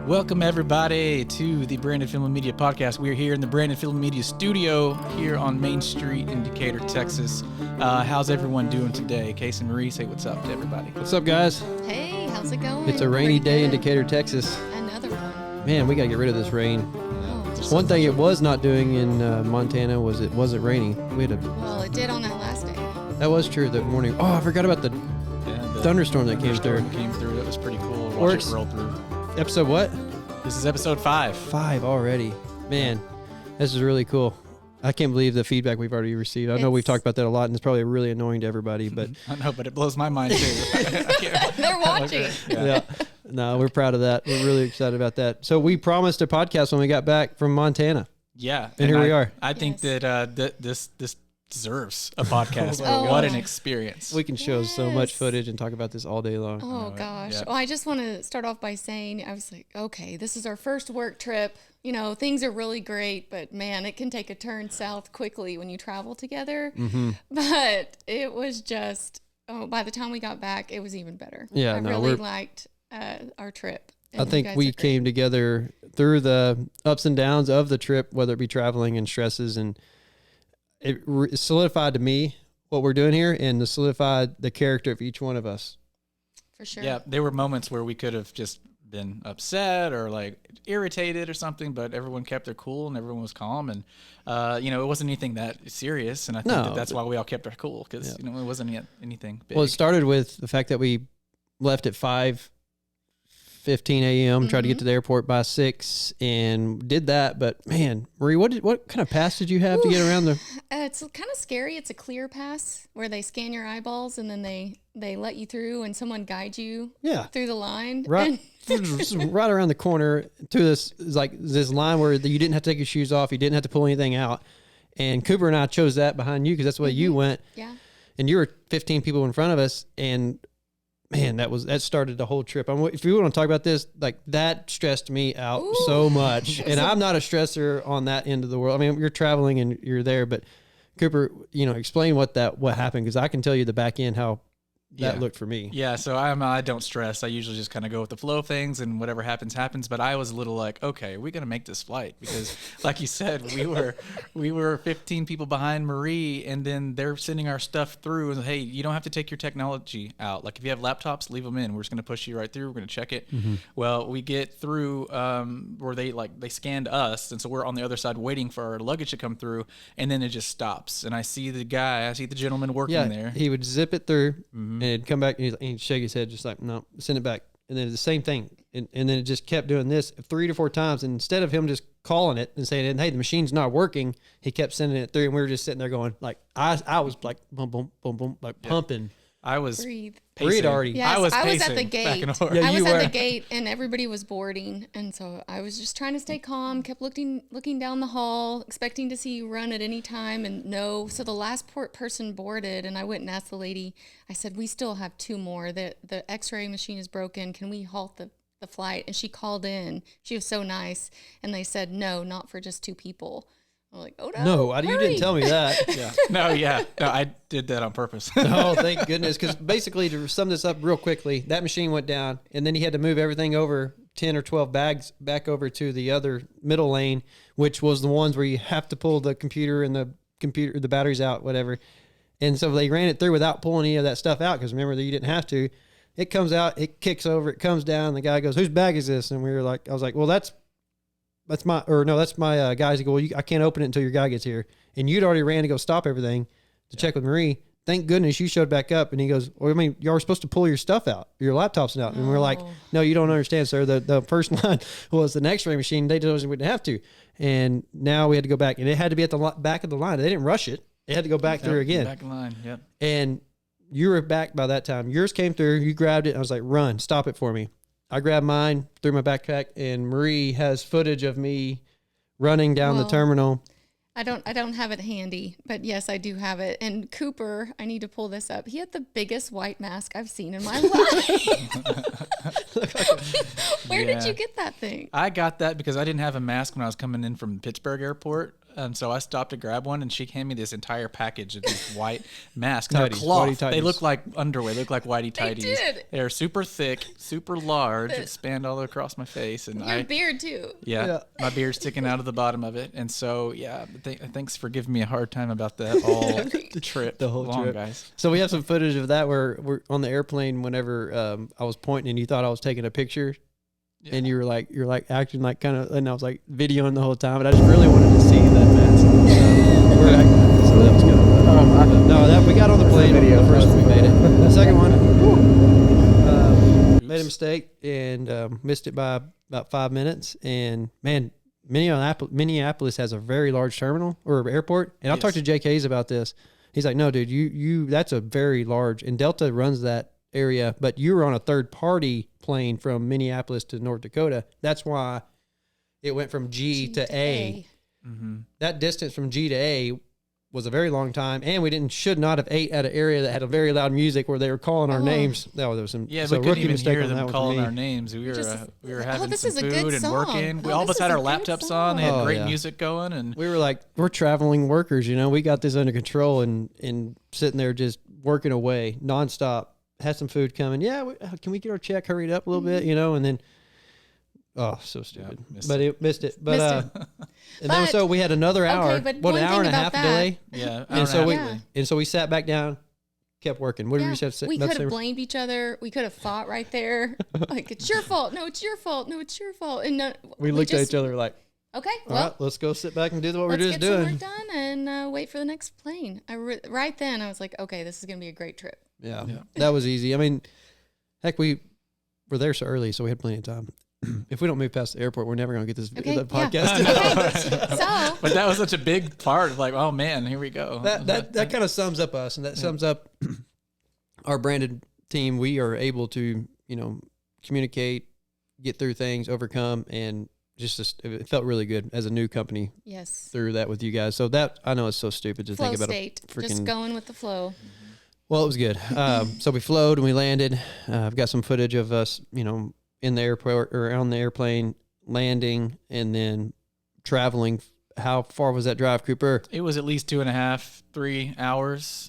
Welcome, everybody, to the Brandon Film and Media Podcast. We're here in the Brandon Film and Media studio here on Main Street in Decatur, Texas. How's everyone doing today? Case and Marie, say what's up to everybody. What's up, guys? Hey, how's it going? It's a rainy day in Decatur, Texas. Another one. Man, we got to get rid of this rain. Oh, One thing it was not doing in Montana was it wasn't raining. We had well, it did on that last day. that was true that morning. Oh, I forgot about the thunderstorm that came through. That was pretty cool. Works. Watch it roll through. Episode what? This is episode 5. 5 already. Man, this is really cool. I can't believe the feedback we've already received. I know we've talked about that a lot, and it's probably really annoying to everybody, but I know, but it blows my mind too. They're watching. yeah. No, we're proud of that. We're really excited about that. So we promised a podcast when we got back from Montana. Yeah, and here we are. I think Yes. that this deserves a podcast. Oh. What an experience! We can show so much Yes. footage and talk about this all day long. Oh, gosh. Yeah. Well, I just want to start off by saying, I was like, okay, this is our first work trip. You know, things are really great, but man, it can take a turn south quickly when you travel together. Mm-hmm. But it was just, by the time we got back, it was even better. Yeah, I no, really we're- liked our trip. I and you think guys we are great. came together through the ups and downs of the trip, whether it be traveling and stresses, and it solidified to me what we're doing here and solidified the character of each one of us. For sure. Yeah, there were moments where we could have just been upset or like irritated or something, but everyone kept their cool and everyone was calm, and it wasn't anything that serious, and I think No, that's why we all kept our cool, because it wasn't anything big. Well, it started with the fact that we left at 5:15 a.m., tried to get to the airport by 6, and did that. But man, Marie, what kind of pass did you have to get around the? It's kind of scary. It's a clear pass where they scan your eyeballs and then they let you through and someone guides you Yeah. through the line. Right, right around the corner to this line where you didn't have to take your shoes off, you didn't have to pull anything out. And Cooper and I chose that behind you because that's the way you went. Yeah. And you were 15 people in front of us, and man, that started the whole trip. If you want to talk about this, like that stressed me out so much. And I'm not a stressor on that end of the world. I mean, you're traveling and you're there, but Cooper, explain what happened, because I can tell you the back end how that looked for me. Yeah, so I don't stress. I usually just kind of go with the flow of things, and whatever happens, happens. But I was a little like, okay, we're gonna make this flight, because, like you said, we were 15 people behind Marie, and then they're sending our stuff through. And hey, you don't have to take your technology out. Like if you have laptops, leave them in. We're just gonna push you right through. We're gonna check it. Mm-hmm. Well, we get through where they scanned us, and so we're on the other side waiting for our luggage to come through, and then it just stops. And I see the gentleman working there. He would zip it through. And it'd come back and he'd shake his head just like, no, send it back. And then the same thing. And then it just kept doing this 3 to 4 times. And instead of him just calling it and saying, hey, the machine's not working, he kept sending it through. And we were just sitting there going, like, I was like, boom, boom, boom, boom, like pumping. I was Breathe. pacing. already. Yes, I was at pacing the back gate. and forth. Yeah, I you was were. at the gate and everybody was boarding, and so I was just trying to stay calm. Kept looking down the hall, expecting to see you run at any time, and no. So the last person boarded, and I went and asked the lady. I said, "We still have 2 more. The X-ray machine is broken. Can we halt the flight?" And she called in. She was so nice, and they said, "No, not for just 2 people." I'm like, "Oh no, No, you hurry." didn't tell me that. Yeah. No, I did that on purpose. Oh, thank goodness. Because basically, to sum this up real quickly, that machine went down, and then he had to move everything over 10 or 12 bags back over to the other middle lane, which was the ones where you have to pull the computer and the batteries out, whatever. And so they ran it through without pulling any of that stuff out, because remember that you didn't have to. It comes out, it kicks over, it comes down, and the guy goes, "Whose bag is this?" And I was like, "Well, that's my guys." He go, "Well, I can't open it until your guy gets here." And you'd already ran to go stop everything to check with Marie. Thank goodness you showed back up. And he goes, "Well, I mean, you were supposed to pull your stuff out, your laptops out." And we're like, "No, you don't understand, sir. The first line was the X-ray machine. They told us we didn't have to." And now we had to go back, and it had to be at the back of the line. They didn't rush it. It had to go back through again. Back in line, yep. And you were back by that time. Yours came through. You grabbed it. And I was like, "Run, stop it for me." I grabbed mine, threw my backpack, and Marie has footage of me running down the terminal. I don't have it handy, but yes, I do have it. And Cooper, I need to pull this up. He had the biggest white mask I've seen in my life. Where did you get that thing? I got that because I didn't have a mask when I was coming in from Pittsburgh airport. So I stopped to grab one, and she handed me this entire package of these white masks. They're Tighties, cloth. whitey They tighties. look like underwear. They look like whitey They tighties. did. They're super thick, super large, spanned all across my face, and Your beard too. yeah, my beard's sticking out of the bottom of it. And so, yeah, thanks for giving me a hard time about that all trip. The whole long, trip. guys. So we have some footage of that where we're on the airplane whenever I was pointing and you thought I was taking a picture. Yeah. And you're like acting like kind of, and I was like videoing the whole time, but I just really wanted to see that mask. So that was good. No, that we got on the plane. The first one we made it. The second one, made a mistake and missed it by about 5 minutes. And man, Minneapolis has a very large terminal or airport. And I talked to Jake Hayes about this. He's like, no, dude, you that's a very large, and Delta runs that area, but you were on a third party plane from Minneapolis to North Dakota. That's why it went from G to A. Mm-hmm. That distance from G to A was a very long time, and we should not have ate at an area that had a very loud music where they were calling our names. No, there was some Yeah, so we couldn't rookie even mistake hear on that them one for calling me. our names. We were having this some is a good food and song. working. We Oh, all of us this had is our a good laptops on. They had song. great Oh, yeah. music going, and We were like, we're traveling workers, we got this under control, and sitting there just working away nonstop. Had some food coming. Yeah, can we get our check hurried up a little bit, and then, so stupid. Missed it. But Missed and then But- so we had another hour, but an one hour thing and a about half that- delay, yeah, and so we Yeah. and so we sat back down, kept working. What did Yeah, we have to say? we about could to have say? blamed each other. We could have fought right there. Like, it's your fault. No, it's your fault. No, it's your fault. And no, We looked at each other like, Okay, all well, right, let's go sit back and do what we're let's just get some doing. work done and wait for the next plane. Right then, I was like, okay, this is gonna be a great trip. Yeah, Yeah. that was easy. I mean, heck, we were there so early, so we had plenty of time. If we don't move past the airport, we're never going to get this Okay, the podcast. yeah. Okay, so but that was such a big part of like, oh man, here we go. That kind of sums up us, and that sums up our branded team. We are able to, communicate, get through things, overcome, and just it felt really good as a new company yes, through that with you guys. So that I know it's so stupid to flow think about. state, just freaking- going with the flow. Well, it was good. So we flowed and we landed. I've got some footage of us, in the airport or on the airplane landing and then traveling. How far was that drive, Cooper? It was at least 2.5, 3 hours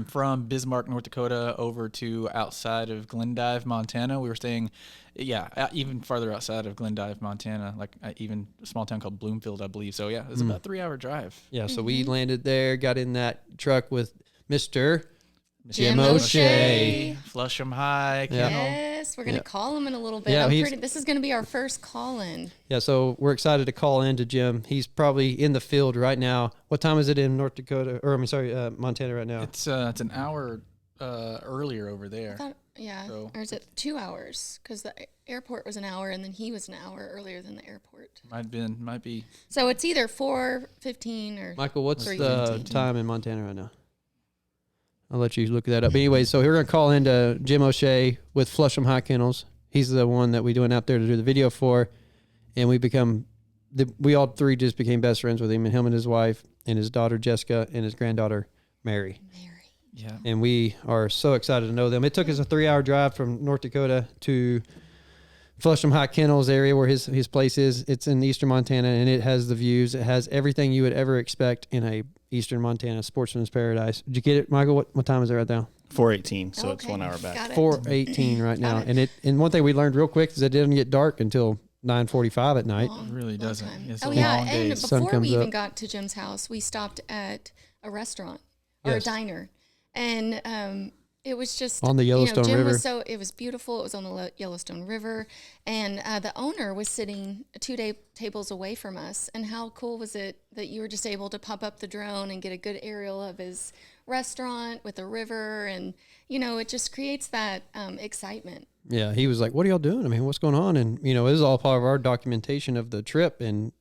from Bismarck, North Dakota, over to outside of Glendive, Montana. We were staying, even farther outside of Glendive, Montana, like even a small town called Bloomfield, I believe. So yeah, it was about a 3-hour drive. Yeah, so we landed there, got in that truck with Mr. Jim O'Shea. Flusham High, Yeah. Kennel. Yes, we're gonna Yeah. call him in a little bit. Yeah, This is gonna be our first call-in. Yeah, so we're excited to call in to Jim. He's probably in the field right now. What time is it in North Dakota, Montana right now? It's an hour earlier over there. So- Or is it 2 hours? Because the airport was an hour, and then he was an hour earlier than the airport. Might be. So it's either 4:15 or Michael, what's the 3:15. time in Montana right now? I'll let you look that up. But anyway, so we're going to call into Jim O'Shea with Flusham High Kennels. He's the one that we went out there to do the video for. And we all three just became best friends with him, and his wife and his daughter Jessica and his granddaughter Mary. Yeah. And we are so excited to know them. It took us a 3-hour drive from North Dakota to Flusham High Kennels area where his place is. It's in eastern Montana, and it has the views. It has everything you would ever expect in a eastern Montana sportsman's paradise. Did you get it, Michael? What time is it right now? 4:18, so it's Okay, 1 hour back. got it. 4:18 right now. Got it. And one thing we learned real quick is it didn't get dark until 9:45 at night. Long, It really long doesn't. time. It's Oh a yeah, long and days. Sun before comes we even up. got to Jim's house, we stopped at a restaurant or Yes. a diner, and it was just On the Yellowstone Jim River. Was it was beautiful. It was on the Yellowstone River, and the owner was sitting 2 tables away from us. And how cool was it that you were just able to pop up the drone and get a good aerial of his restaurant with the river, and it just creates that excitement. Yeah, he was like, "What are y'all doing? I mean, what's going on?" And it was all part of our documentation of the trip. And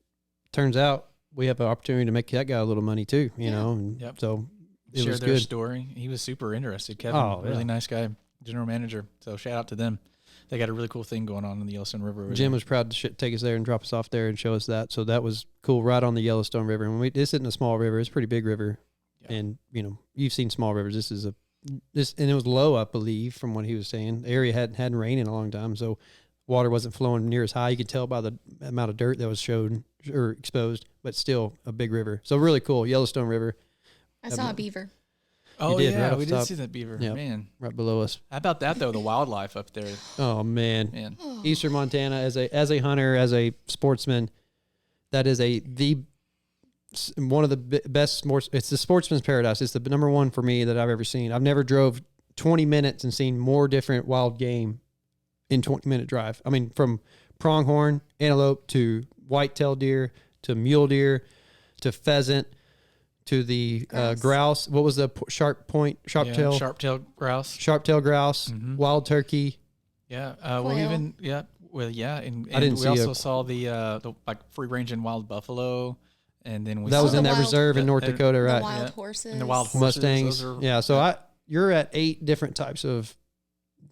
turns out we have an opportunity to make that guy a little money too. You know, and Yep. so it Shared was their good. story. He was super interested. Kevin, Oh, really yeah. nice guy, general manager. So shout out to them. They got a really cool thing going on in the Yellowstone River. over Jim there. was proud to take us there and drop us off there and show us that. So that was cool, right on the Yellowstone River. And this isn't a small river; it's a pretty big river. Yeah. And you've seen small rivers. This is and it was low, I believe, from what he was saying. The area hadn't rained in a long time, so water wasn't flowing near as high. You could tell by the amount of dirt that was showed or exposed, but still a big river. So really cool, Yellowstone River. I saw a beaver. Oh did, yeah, right off we the did top. see that beaver. Yep. Man, Right below us. how about that though? The wildlife up there, Oh man, man. Eastern Montana as a hunter, as a sportsman, that is one of the best sports. It's the sportsman's paradise. It's the number one for me that I've ever seen. I've never drove 20 minutes and seen more different wild game in 20-minute drive. I mean, from pronghorn, antelope to white-tailed deer to mule deer to pheasant to the grouse. What was the sharp-tail grouse, wild turkey. Yeah, well, Quail. even and I didn't we see also saw the like free range and wild buffalo, and then we That saw was in the that wild- reserve in North the- Dakota, The right? wild Yeah. horses. and the wild horses. Mustangs. Those are, Yeah, so you're at 8 different types of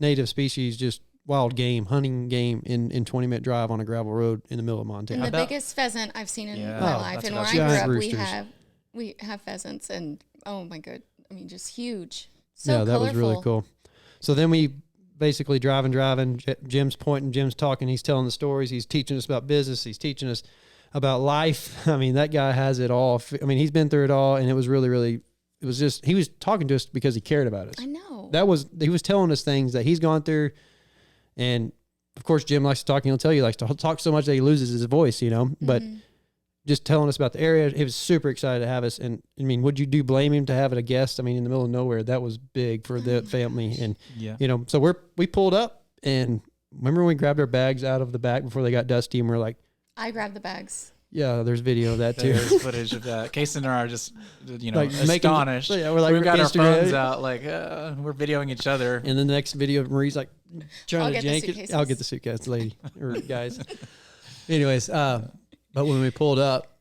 native species, just wild game, hunting game in 20-minute drive on a gravel road in the middle of And Montana. the about- biggest pheasant I've seen in Yeah, my oh, life, that's and what where I I was grew up, Giant we have pheasants, and oh my good, I mean, just huge. So Yeah, that colorful. was really cool. So then we basically driving. Jim's pointing, Jim's talking. He's telling the stories. He's teaching us about business. He's teaching us about life. I mean, that guy has it all. I mean, he's been through it all, and it was really, really. It was just he was talking to us because he cared about us. I know. He was telling us things that he's gone through, and of course, Jim likes to talk. And he'll tell you he likes to talk so much that he loses his voice, But just telling us about the area, he was super excited to have us. And I mean, would you blame him to have it a guest? I mean, in the middle of nowhere, that was big for the family. And Yeah. So we pulled up, and remember when we grabbed our bags out of the back before they got dusty, and we're like, I grabbed the bags. yeah, there's video of that too. There's footage of that. Case and I are just, Like making- astonished. yeah, we're like, We've got Instagram. our phones out, like we're videoing each other. And then the next video of Marie's like I'll trying to get the jank it. suitcases. I'll get the suitcase, lady or guys. Anyways, but when we pulled up,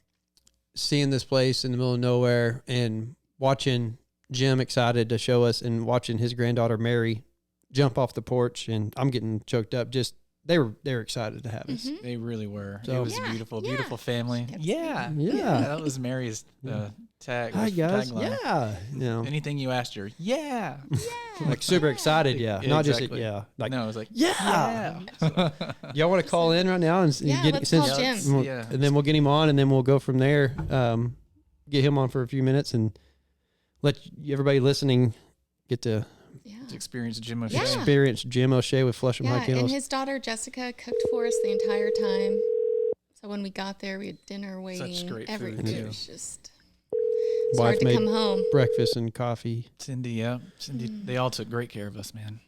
seeing this place in the middle of nowhere and watching Jim excited to show us, and watching his granddaughter Mary jump off the porch, and I'm getting choked up. Just they were excited to have us. They really were. So- It was Yeah, beautiful, yeah. beautiful family. Kept Yeah, Yeah. That was Mary's tag. Hi guys, tagline. yeah, Anything you asked her, yeah. like super excited, yeah, Yeah, not exactly. just like No, it was like, yeah. yeah. Y'all want to call in right now and Yeah, get let's call since- Jim. Yeah. and then we'll get him on, and then we'll go from there. Get him on for a few minutes and let everybody listening get to Yeah. To experience Jim O'Shea. Yeah. experience Jim O'Shea with Flushing Yeah, High and Kennels. his daughter Jessica cooked for us the entire time. So when we got there, we had dinner waiting. great food, Everything. too. It was just it's Wife hard to made come home. breakfast and coffee. Cindy, they all took great care of us, man.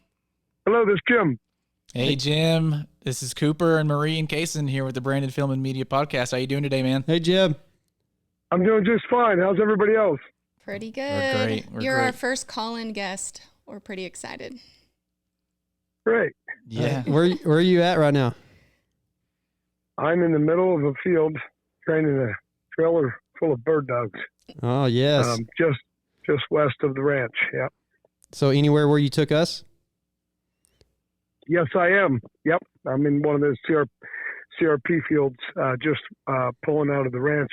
Hello, this is Jim. Hey, Jim. This is Cooper and Marie and Kaysen here with the Branded Film and Media Podcast. How you doing today, man? Hey Jim. I'm doing just fine. How's everybody else? Pretty good. great. We're You're our great. first call-in guest. We're pretty excited. Great. Yeah. Where are you at right now? I'm in the middle of a field training a trailer full of bird dogs, Oh yes. just west of the ranch. Yeah. So anywhere where you took us? Yes, I am. Yep. I'm in one of those CRP fields, just pulling out of the ranch,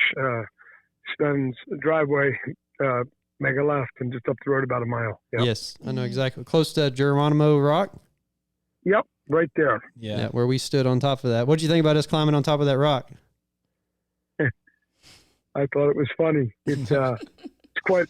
Sten's driveway, make a left, and just up the road about a mile. Yep. Yes, I know exactly. Close to Geronimo Rock. Yep. Right there. Yeah. Where we stood on top of that. What'd you think about us climbing on top of that rock? I thought it was funny. It's quite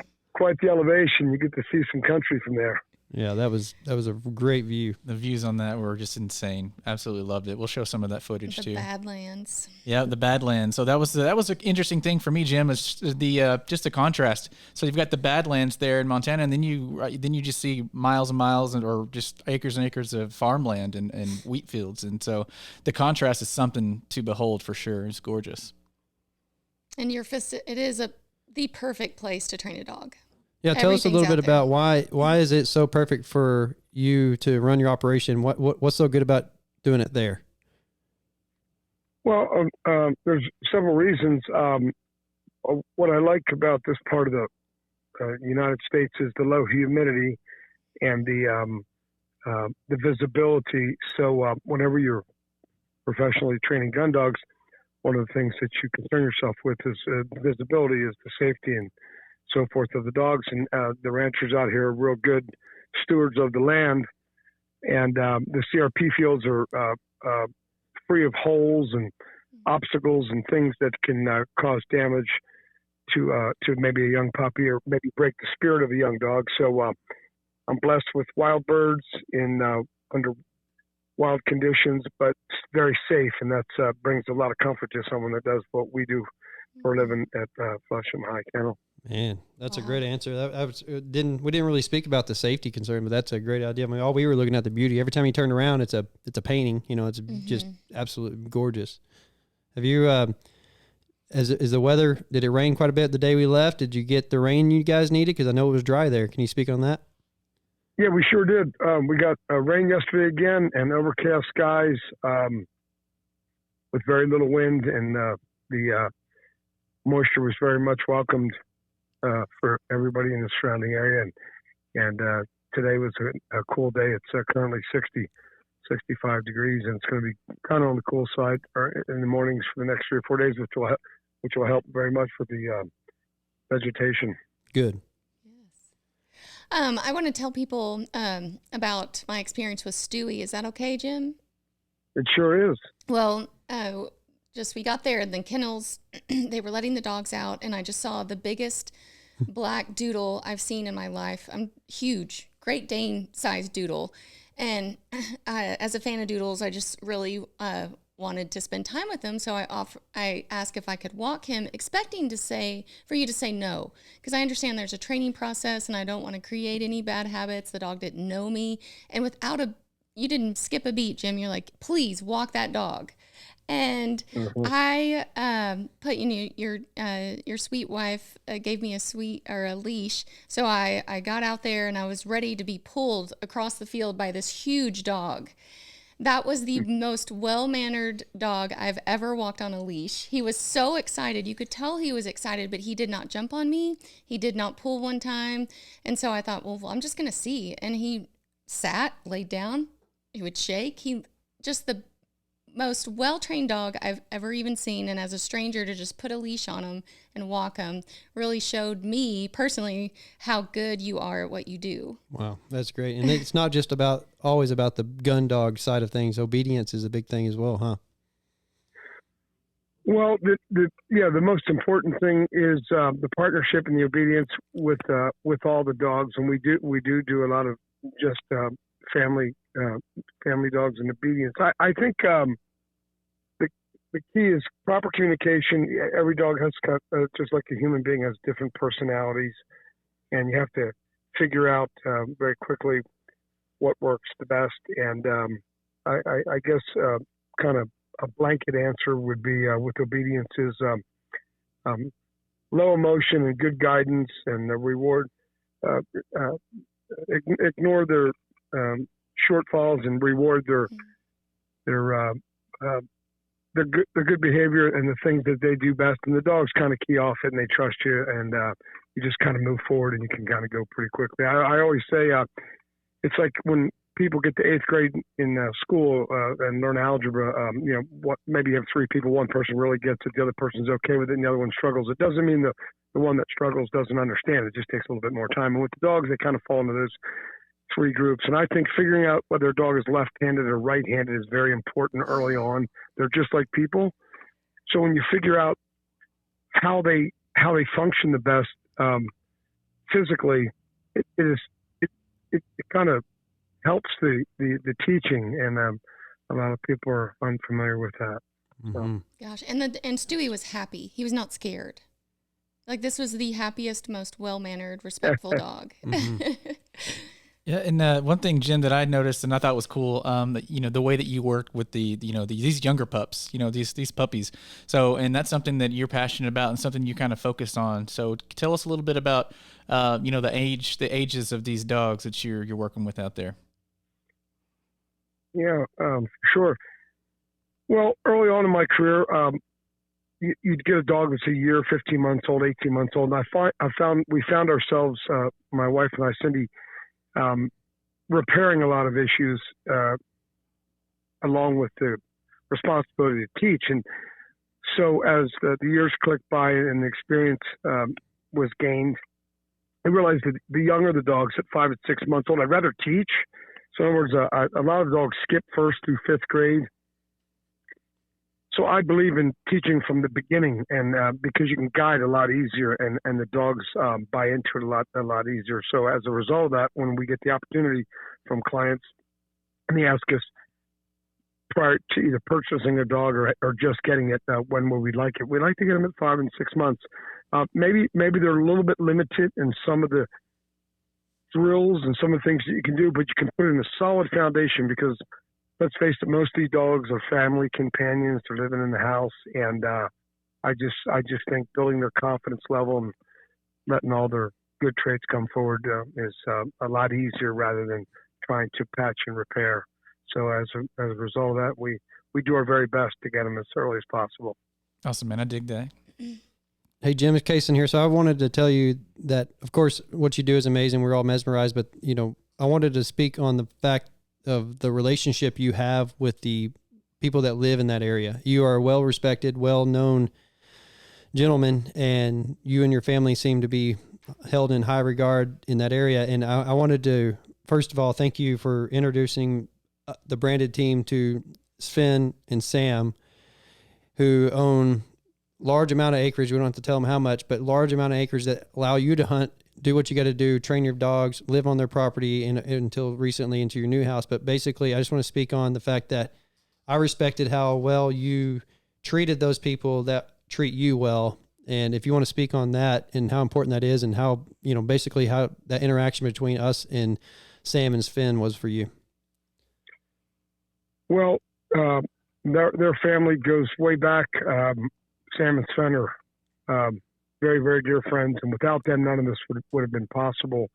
the elevation. You get to see some country from there. Yeah, that was a great view. The views on that were just insane. Absolutely loved it. We'll show some of that footage The too. Badlands. Yeah, the Badlands. So that was an interesting thing for me, Jim. Is the just the contrast. So you've got the Badlands there in Montana, and then you just see miles and miles, or just acres and acres of farmland and wheat fields, and so the contrast is something to behold for sure. It's gorgeous. And it is the perfect place to train a dog. Yeah, tell us a little Everything's bit out about why is it so perfect for you to run your operation? What's so good about doing it there? Well, there's several reasons. What I like about this part of the United States is the low humidity and the visibility. So whenever you're professionally training gun dogs, one of the things that you concern yourself with is visibility, is the safety and so forth of the dogs. And the ranchers out here are real good stewards of the land. And the CRP fields are free of holes and obstacles and things that can cause damage to maybe a young puppy or maybe break the spirit of a young dog. So I'm blessed with wild birds in under wild conditions, but very safe, and that brings a lot of comfort to someone that does what we do for a living at Flushing High Kennel. Man, that's a great answer. We didn't really speak about the safety concern, but that's a great idea. I mean, all we were looking at the beauty. Every time you turn around, it's a painting. You know, it's just absolutely gorgeous. Have you? Is the weather? Did it rain quite a bit the day we left? Did you get the rain you guys needed? Because I know it was dry there. Can you speak on that? Yeah, we sure did. We got rain yesterday again, and overcast skies with very little wind, and the moisture was very much welcomed for everybody in the surrounding area. And today was a cool day. It's currently 65 degrees, and it's going to be kind of on the cool side in the mornings for the next 3 or 4 days, which will help very much with the vegetation. Good. I want to tell people about my experience with Stewie. Is that okay, Jim? It sure is. Well, we got there, and the kennels, they were letting the dogs out, and I just saw the biggest black doodle I've seen in my life. I'm huge, Great Dane sized doodle. And as a fan of doodles, I just really wanted to spend time with him. So I asked if I could walk him, expecting for you to say no, because I understand there's a training process, and I don't want to create any bad habits. The dog didn't know me, and you didn't skip a beat, Jim. You're like, please walk that dog. And I put your sweet wife gave me a leash, so I got out there, and I was ready to be pulled across the field by this huge dog. That was the most well-mannered dog I've ever walked on a leash. He was so excited. You could tell he was excited, but he did not jump on me. He did not pull one time. And so I thought, well, I'm just going to see. And he sat, laid down. He would shake. Just the most well-trained dog I've ever even seen. And as a stranger, to just put a leash on him and walk him really showed me personally how good you are at what you do. Wow, that's great. And it's not just always about the gun dog side of things. Obedience is a big thing as well, huh? Well, the most important thing is the partnership and the obedience with all the dogs, and we do a lot of just family dogs and obedience. I think the key is proper communication. Every dog has just like a human being has different personalities, and you have to figure out very quickly what works the best. And I guess kind of a blanket answer would be with obedience is low emotion and good guidance, and the reward. Ignore their shortfalls and reward their good behavior and the things that they do best. And the dogs kind of key off it, and they trust you, and you just kind of move forward, and you can kind of go pretty quickly. I always say it's like when people get to 8th grade in school and learn algebra. Maybe you have 3 people, one person really gets it, the other person's okay with it, and the other one struggles. It doesn't mean the one that struggles doesn't understand. It just takes a little bit more time. And with the dogs, they kind of fall into those 3 groups. And I think figuring out whether a dog is left-handed or right-handed is very important early on. They're just like people. So when you figure out how they function the best physically, it kind of helps the teaching, and a lot of people are unfamiliar with that. Mm-hmm. Gosh, and Stewie was happy. He was not scared. Like, this was the happiest, most well-mannered, respectful dog. Mm-hmm. Yeah, and one thing, Jim, that I noticed and I thought was cool, the way that you worked with these younger pups, these puppies. So, and that's something that you're passionate about and something you kind of focus on. So, tell us a little bit about, the ages of these dogs that you're working with out there. Yeah, sure. Well, early on in my career, you'd get a dog that's a year, 15 months old, 18 months old, and we found ourselves, my wife and I, Cindy, repairing a lot of issues along with the responsibility to teach. And so as the years clicked by and the experience was gained, I realized that the younger the dogs, at 5 and 6 months old, I'd rather teach. So in other words, a lot of dogs skip 1st through 5th grade, So I believe in teaching from the beginning, and because you can guide a lot easier, and the dogs buy into it a lot easier. So as a result of that, when we get the opportunity from clients, and they ask us prior to either purchasing a dog or just getting it, when will we like it? We like to get them at 5 and 6 months. Maybe they're a little bit limited in some of the thrills and some of the things that you can do, but you can put in a solid foundation because let's face it, most of these dogs are family companions. They're living in the house, and I just think building their confidence level and letting all their good traits come forward is a lot easier rather than trying to patch and repair. So as a result of that, we do our very best to get them as early as possible. Awesome, man. I dig that. Hey, Jim, it's Kaysen here. So I wanted to tell you that, of course, what you do is amazing. We're all mesmerized, but I wanted to speak on the fact of the relationship you have with the people that live in that area. You are a well-respected, well-known gentleman, and you and your family seem to be held in high regard in that area. And I wanted to, first of all, thank you for introducing the branded team to Sven and Sam, who own large amount of acreage. We don't have to tell them how much, but large amount of acres that allow you to hunt, do what you got to do, train your dogs, live on their property until recently into your new house. But basically, I just want to speak on the fact that I respected how well you treated those people that treat you well. And if you want to speak on that and how important that is and how, basically how that interaction between us and Sam and Sven was for you. Well, their family goes way back. Sam and Sven are very, very dear friends, and without them, none of this would have been possible.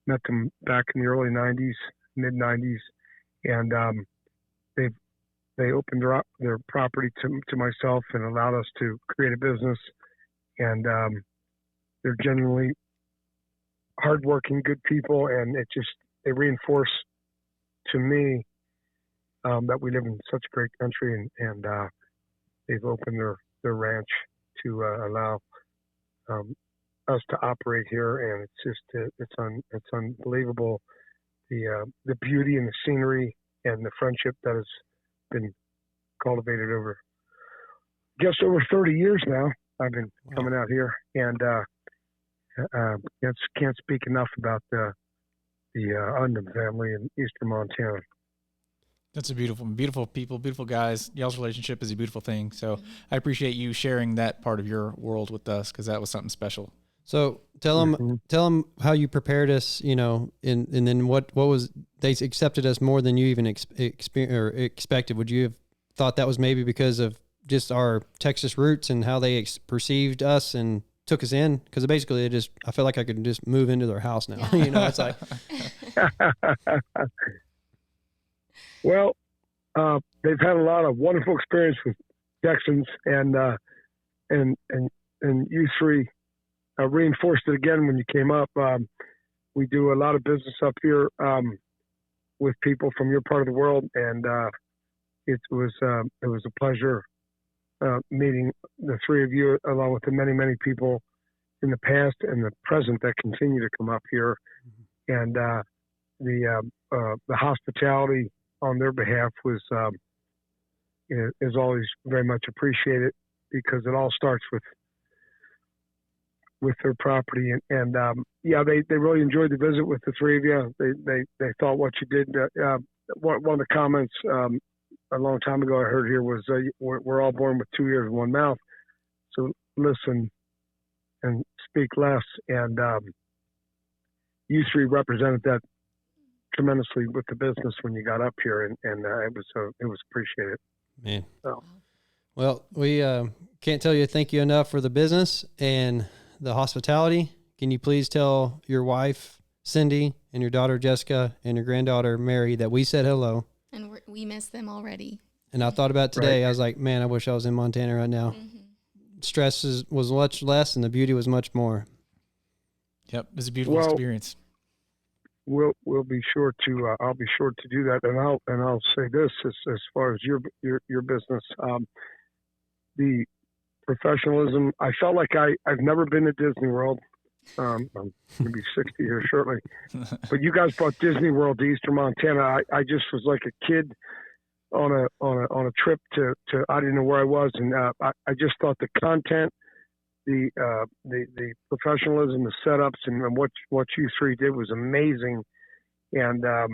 Met them back in the early '90s, mid '90s, and they opened their property to myself and allowed us to create a business. And they're genuinely hardworking, good people, and they reinforce to me that we live in such a great country, and they've opened their ranch to allow us to operate here, and it's unbelievable the beauty and the scenery and the friendship that has been cultivated over just over 30 years now. I've been coming out here, and can't speak enough about the Undham family in eastern Montana. That's a beautiful people, beautiful guys. Y'all's relationship is a beautiful thing. So I appreciate you sharing that part of your world with us, because that was something special. So tell them how you prepared us, and then what was, they accepted us more than you even expected. Would you have thought that was maybe because of just our Texas roots and how they perceived us and took us in? Because basically I feel like I could just move into their house now. It's like. Well, they've had a lot of wonderful experience with Texans, and you three reinforced it again when you came up. We do a lot of business up here with people from your part of the world, and it was a pleasure meeting the three of you, along with the many people in the past and the present that continue to come up here, and the hospitality on their behalf is always very much appreciated, because it all starts with their property, and they really enjoyed the visit with the three of you. They thought what you did. One of the comments a long time ago I heard here was we're all born with 2 ears and one mouth, so listen and speak less, and you three represented that tremendously with the business when you got up here, and it was appreciated. Man. So. Well, we can't tell you thank you enough for the business and the hospitality. Can you please tell your wife Cindy and your daughter Jessica and your granddaughter Mary that we said hello? And we miss them already. And I thought about today. Right. I was like, man, I wish I was in Montana right now. Mm-hmm. Stress was much less, and the beauty was much more. Yep, it was a beautiful experience. We'll be sure to. I'll be sure to do that, and I'll say this as far as your business, the professionalism. I felt like I've never been to Disney World. I'm going to be 60 here shortly, but you guys brought Disney World to Eastern Montana. I just was like a kid on a trip to I didn't know where I was, and I just thought the content, the professionalism, the setups, and what you three did was amazing, and I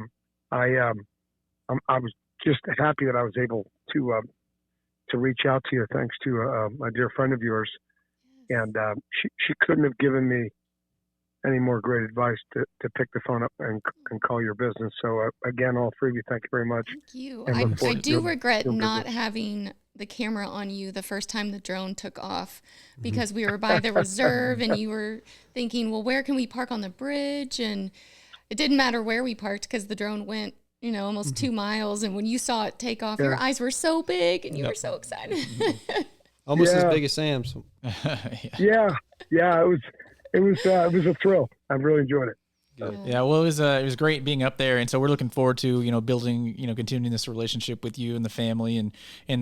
was just happy that I was able to reach out to you, thanks to a dear friend of yours, and she couldn't have given me any more great advice to pick the phone up and call your business. So again, all three of you, thank you very much. Thank you. And look I forward to do your- regret your not business. having the camera on you the first time the drone took off, because we were by the reserve and you were thinking, well, where can we park on the bridge? And it didn't matter where we parked because the drone went, almost 2 miles. And when you saw it take off, your Yeah. eyes were so big and you were so excited. Almost as Yeah. big as Sam's. Yeah, it was a thrill. I really enjoyed it. Yeah, well, it was great being up there, and so we're looking forward to building, continuing this relationship with you and the family and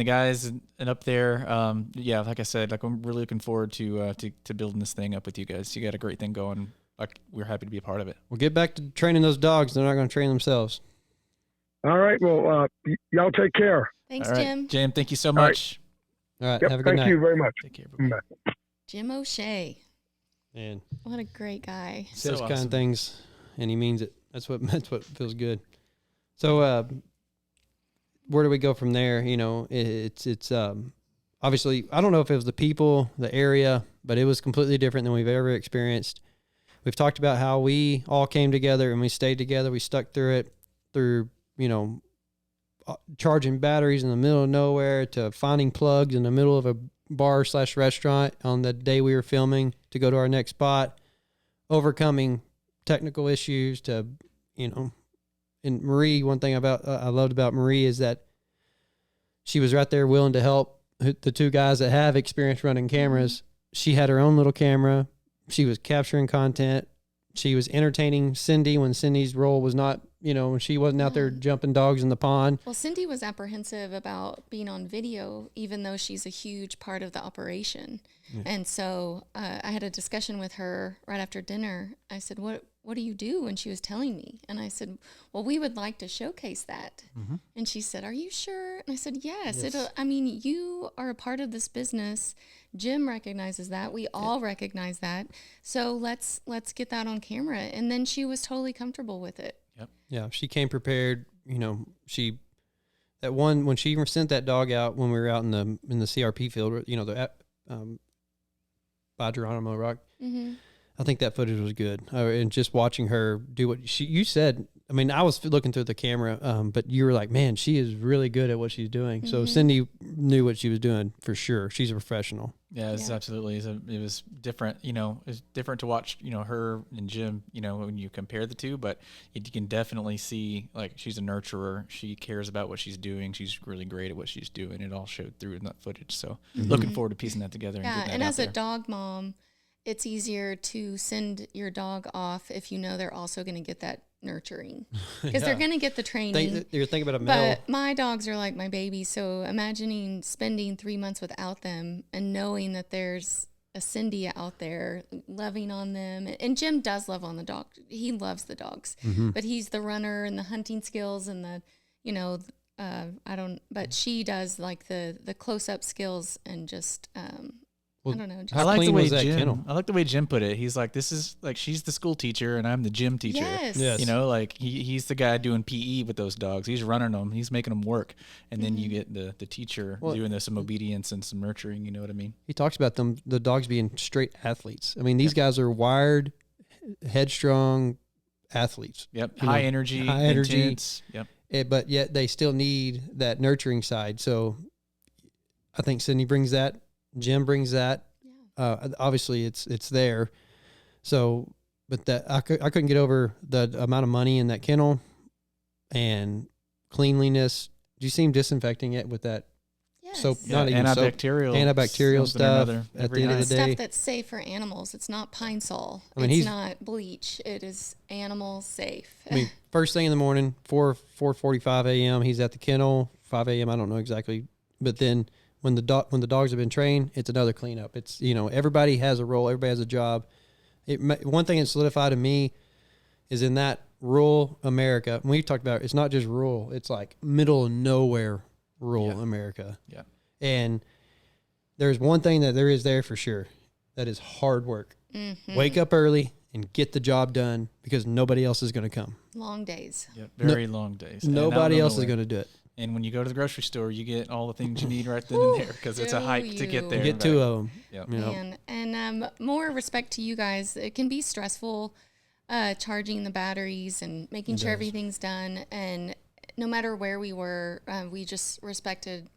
the guys and up there. Yeah, like I said, like I'm really looking forward to building this thing up with you guys. You got a great thing going. Like we're happy to be a part of it. We'll get back to training those dogs. They're not going to train themselves. All right, well, y'all take care. Thanks, All right, Jim. Jim, thank you so All right. much. All right. Yep, Have a good thank night. you very much. Take care, everybody. Bye. Jim O'Shea. And What a great guy. So says kind awesome. of things, and he means it. That's what feels good. So, where do we go from there? It's obviously, I don't know if it was the people, the area, but it was completely different than we've ever experienced. We've talked about how we all came together and we stayed together. We stuck through it, through charging batteries in the middle of nowhere to finding plugs in the middle of a bar/restaurant on the day we were filming to go to our next spot, overcoming technical issues to, and Marie, one thing I loved about Marie is that she was right there willing to help the two guys that have experience running cameras. She had her own little camera. She was capturing content. She was entertaining Cindy when Cindy's role was not, when she wasn't out there jumping dogs in the pond. Well, Cindy was apprehensive about being on video, even though she's a huge part of the operation. And so I had a discussion with her right after dinner. I said, what do you do? And she was telling me. And I said, well, we would like to showcase that. And she said, are you sure? And I said, yes. You are a part of this business. Jim recognizes that. We all recognize that. So let's get that on camera. And then she was totally comfortable with it. Yeah, she came prepared. When she sent that dog out when we were out in the CRP field, by Geronimo Rock. Mm-hmm. I think that footage was good, and just watching her do what you said. I mean, I was looking through the camera, but you were like, "Man, she is really good at what she's doing." So Cindy knew what she was doing for sure. She's a professional. Yeah, it's absolutely. It was different. It was different to watch. Her and Jim. When you compare the two, but you can definitely see like she's a nurturer. She cares about what she's doing. She's really great at what she's doing. It all showed through in that footage. So looking forward to piecing that together. Yeah, and getting and that as out a there. dog mom, it's easier to send your dog off if you know they're also going to get that nurturing, because they're going to get the training. You're thinking about a male. But my dogs are like my babies, so imagining spending 3 months without them and knowing that there's a Cindy out there loving on them. And Jim does love on the dog. He loves the dogs, but he's the runner and the hunting skills and the, but she does like the close-up skills and just, I don't know. Just, How I like the clean way was that kennel? Jim. I like the way Jim put it. He's like, this is like she's the school teacher and I'm the gym teacher. yes. Yes. Like he's the guy doing PE with those dogs. He's running them. He's making them work. And then you get the teacher doing some obedience and some nurturing. You know what I mean? He talks about the dogs being straight athletes. I mean, these guys are wired, headstrong athletes. Yep. You High know, energy. high energy. Intense. Yep. But yet they still need that nurturing side. So I think Cindy brings that. Jim brings that. Obviously it's there. So, but that I couldn't get over the amount of money in that kennel and cleanliness. Do you see him disinfecting it with that Yes. soap? Yeah, Not even soap. something antibacterial or stuff another at every the end of night. the day. Stuff that's safe for animals. It's not Pine Sol. I mean, it's he's- not bleach. It is animal safe. I mean, first thing in the morning, 4:45 a.m. He's at the kennel. 5 a.m. I don't know exactly, but then when the dogs have been trained, it's another cleanup. It's everybody has a role, everybody has a job. One thing that solidified to me is in that rural America. When we talked about it's not just rural; it's like middle of nowhere rural Yeah. America. Yeah. And there's one thing that there is there for sure. That is hard work. Wake up early and get the job done because nobody else is going to come. Long days. Yep. Very long days. And out Nobody of else is nowhere. going to do it. And when you go to the grocery store, you get all the things you need right then and there because it's a do hike to get you. there. You get and 2 back. of them. Yep. You know, And more respect to you guys. It can be stressful charging the batteries and making sure everything's done. And no matter where we were, we just respected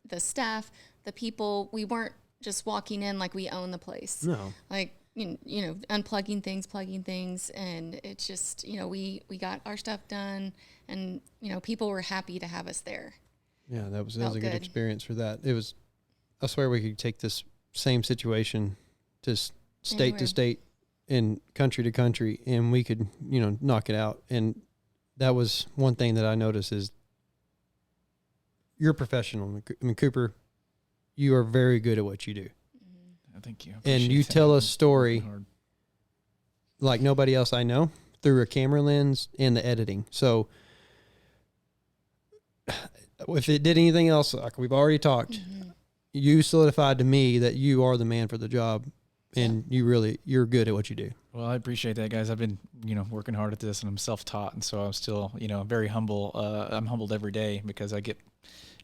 the staff, the people. We weren't just walking in like we own the place. no. Like, you know, unplugging things, plugging things. And it's just, you know, we got our stuff done and, you know, people were happy to have us there. Yeah, that was Felt a good good. experience for that. It was. I swear we could take this same situation to state Anywhere. to state and country to country, and we could, you know, knock it out. And that was one thing that I noticed is you're a professional. I mean, Cooper, you are very good at what you do, Thank you. and you Appreciate that. tell a Working story hard. like nobody else I know through a camera lens and the editing. So if it did anything else, like we've already talked, you solidified to me that you are the man for the job and you're good at what you do. Well, I appreciate that, guys. I've been, you know, working hard at this, and I'm self-taught, and so I'm still, you know, very humble. I'm humbled every day because I get,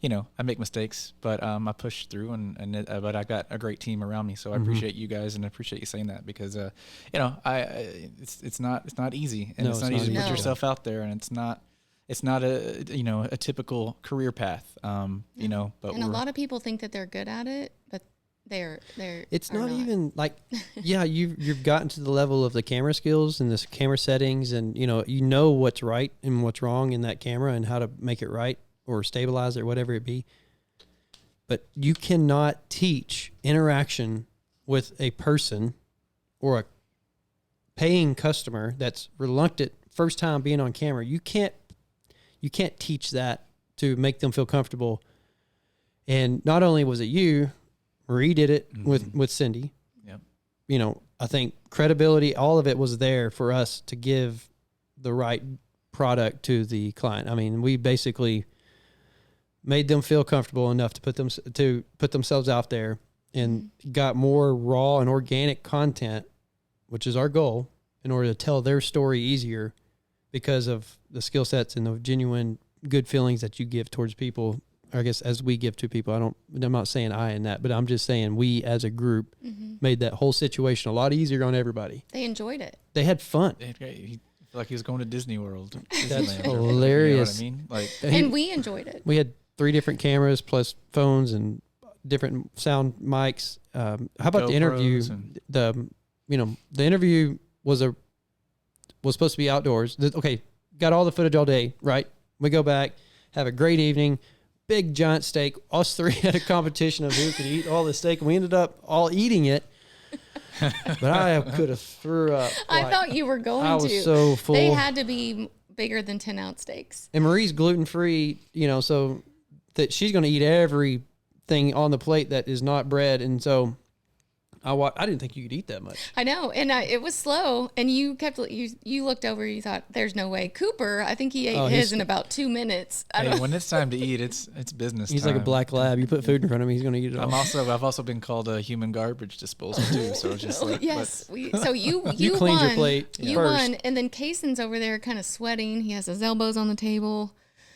you know, I make mistakes, but I push through, but I got a great team around me, so I appreciate you guys, and I appreciate you saying that because, you know, it's not easy, and No, it's it's not not easy to put easy. yourself out there, and it's not a, you know, a typical career path, you know, but And a lot of people think that they're good at it, but they're It's are not even like, yeah, you've gotten to the level of the camera skills and the camera settings, and you know what's right and what's wrong in that camera and how to make it right or stabilize it or whatever it be. But you cannot teach interaction with a person or a paying customer that's reluctant first time being on camera. You can't teach that to make them feel comfortable. And not only was it you, Marie did it with Cindy. Yep. You know, I think credibility, all of it was there for us to give the right product to the client. I mean, we basically made them feel comfortable enough to put themselves out there and got more raw and organic content, which is our goal, in order to tell their story easier because of the skill sets and the genuine good feelings that you give towards people. I guess as we give to people, I'm not saying I in that, but I'm just saying we as a group made that whole situation a lot easier on everybody. they enjoyed it. They had fun. He felt like he was going to Disney World. That's Disneyland, or- hilarious. You know what I mean? Like, And we enjoyed it. We had 3 different cameras plus phones and different sound mics. How about the interview? GoPros and- The interview was supposed to be outdoors. Okay, got all the footage all day, right? We go back, have a great evening, big giant steak. Us 3 had a competition of who could eat all the steak, and we ended up all eating it. But I could have threw up. I like- thought you were going I was to. so full. They had to be bigger than 10-ounce steaks. And Marie's gluten free, so that she's going to eat everything on the plate that is not bread. And so I didn't think you could eat that much. I know, and it was slow. And you kept you looked over. You thought, "There's no way." Cooper, I think he ate Oh, his he's- in about 2 minutes. I hey, don't. when it's time to eat, it's business. He's like a time. black lab. You put food in front of him, he's going to eat it all. I've also been called a human garbage disposal too. So it's just like, Yes, so you You cleaned won. your plate You first. won, and then Kaysen's over there, kind of sweating. He has his elbows on the table.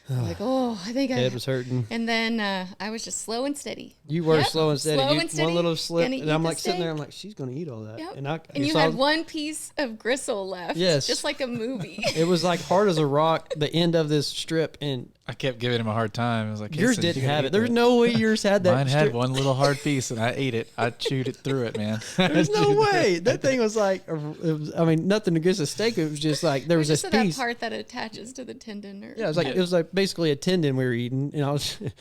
Like, oh, I think Head was hurting. And then I was just slow and steady. You were Yep, slow and steady. slow You- and steady, One little slip, gonna and eat I'm the like sitting there. steak. I'm like, she's going to eat all that. Yep. And And you so had one piece of gristle left. Yes. Just like a movie. It was like hard as a rock. The end of this strip, and I kept giving him a hard time. I was like, yours "Listen, didn't you gotta have eat it. There's that." no way yours had that. Mine had strip. one little hard piece, and I ate it. I chewed it through it, man. There's no way. That thing was like, nothing against the steak. It was just like there was Just this that piece. part that attaches to the tendon. Or Yeah, it was like basically a tendon we were eating, and I was, it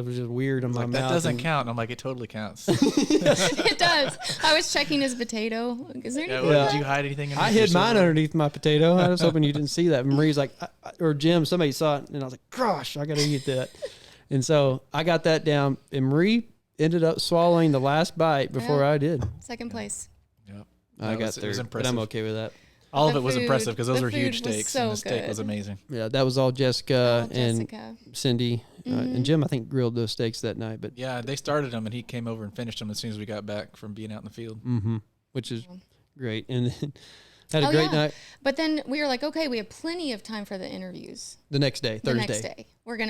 was just weird in my Like, mouth. that doesn't and- count. I'm like, it totally counts. it does. I was checking his potato. Is there Yeah, anything? well, did you hide anything? I underneath hid your mine silver? underneath my potato. I was hoping you didn't see that. Marie's like, or Jim, somebody saw it, and I was like, gosh, I got to eat that. And so I got that down, and Marie ended up swallowing the last bite before Yeah. I did. Second place. Yep. I That got was- it third, was but I'm impressive. okay with that. All of The it was food- impressive because those the were huge food was steaks, so and the steak was good. amazing. Yeah, that was all Jessica Oh, and Jessica. Cindy and Jim. I think grilled those steaks that night, but Yeah, they started them, and he came over and finished them as soon as we got back from being out in the field. which is great. And then had a Oh, great yeah. night But then we were like, okay, we have plenty of time for the interviews. the next day, The Thursday. next day,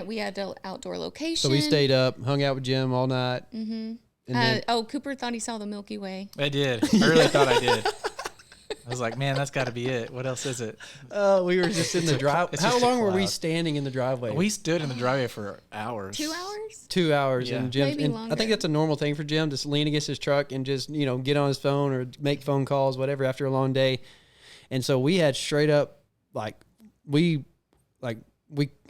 we had an outdoor location. So we stayed up, hung out with Jim all night. Mm-hmm. And then, Cooper thought he saw the Milky Way. I did. I really thought I did. I was like, man, that's got to be it. What else is it? we were just in the drive. it's How just a long were we cloud. standing in the driveway? We stood in the driveway for hours. 2 hours? 2 hours, Yeah. and Jim. Maybe And I longer. think that's a normal thing for Jim, just lean against his truck and just get on his phone or make phone calls, whatever, after a long day. And so we had straight up we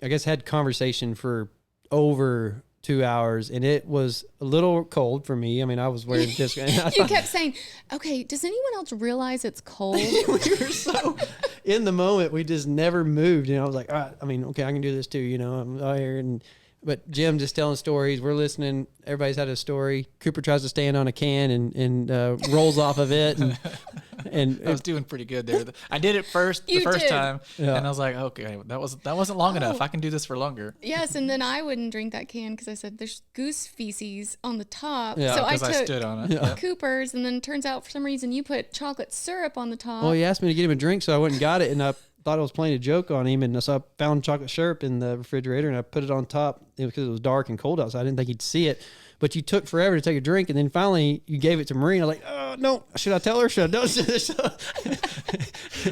I guess had conversation for over 2 hours, and it was a little cold for me. I mean, I was wearing just You kept saying, okay, does anyone else realize it's cold? we were so in the moment, we just never moved. I was like, all right, I mean, okay, I can do this too. I'm out here, but Jim just telling stories. We're listening. Everybody's had a story. Cooper tries to stand on a can and rolls off of it, and I was doing pretty good there. I did it the You first did. time, Yeah. and I was like, okay, that wasn't long enough. Oh. I can do this for longer. Yes, and then I wouldn't drink that can because I said there's goose feces on the top. Yeah, so I Because I took stood on it. Yeah. Cooper's, and then it turns out for some reason you put chocolate syrup on the top. well, he asked me to get him a drink, so I went and got it, and I thought I was playing a joke on him, and so I found chocolate syrup in the refrigerator, and I put it on top because it was dark and cold outside. I didn't think he'd see it. But you took forever to take a drink, and then finally you gave it to Marie. I was like, oh, no, should I tell her? Should I don't?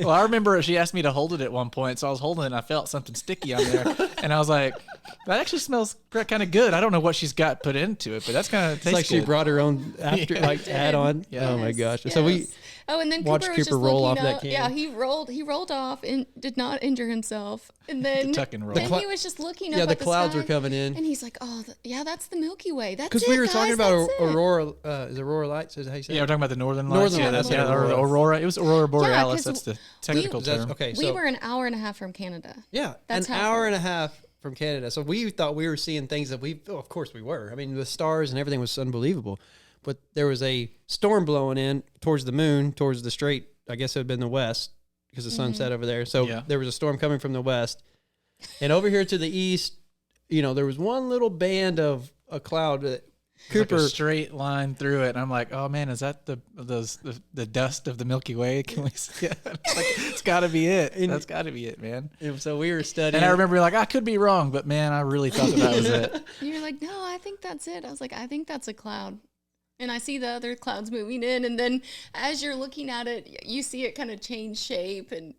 Well, I remember she asked me to hold it at one point, so I was holding it, and I felt something sticky on there, and I was like, that actually smells kind of good. I don't know what she's got put into it, but that's kind of It's like she good. brought her own after Yeah. add on. Yeah. Oh my gosh! Yes, So we yes. Oh, and then watched Cooper was Cooper just roll looking off that up. can. Yeah, he rolled off and did not injure himself. And then Tuck and roll. then The he was just looking up. yeah, the at clouds were sky, coming in and he's like, "Oh, yeah, that's the Milky Way. That's because it, we were guys, talking about that's it." Aurora. Is it Aurora Lights? Is that how you say Yeah, it? we're talking about the Northern Lights. Northern yeah, Lights, that's yeah, or Aurora. Aurora. It was Aurora Borealis. 'cause That's the technical Is that- term. okay, We so were an hour and a half from Canada. yeah, That's an how hour far. and a half from Canada. So we thought we were seeing things that of course we were. I mean, the stars and everything was unbelievable. But there was a storm blowing in towards the moon, towards the strait. I guess it had been the west because the sun set over there. So Yeah. there was a storm coming from the west. And over here to the east, there was one little band of a cloud that Cooper, Cooper. a straight line through it. And I'm like, oh man, is that the dust of the Milky Way? Can we see it? It's got to be it. That's got to be it, man. And so we were studying. And I remember being like, I could be wrong, but man, I really thought that was it. You're like, "No, I think that's it." I was like, "I think that's a cloud." And I see the other clouds moving in, and then as you're looking at it, you see it kind of change shape. And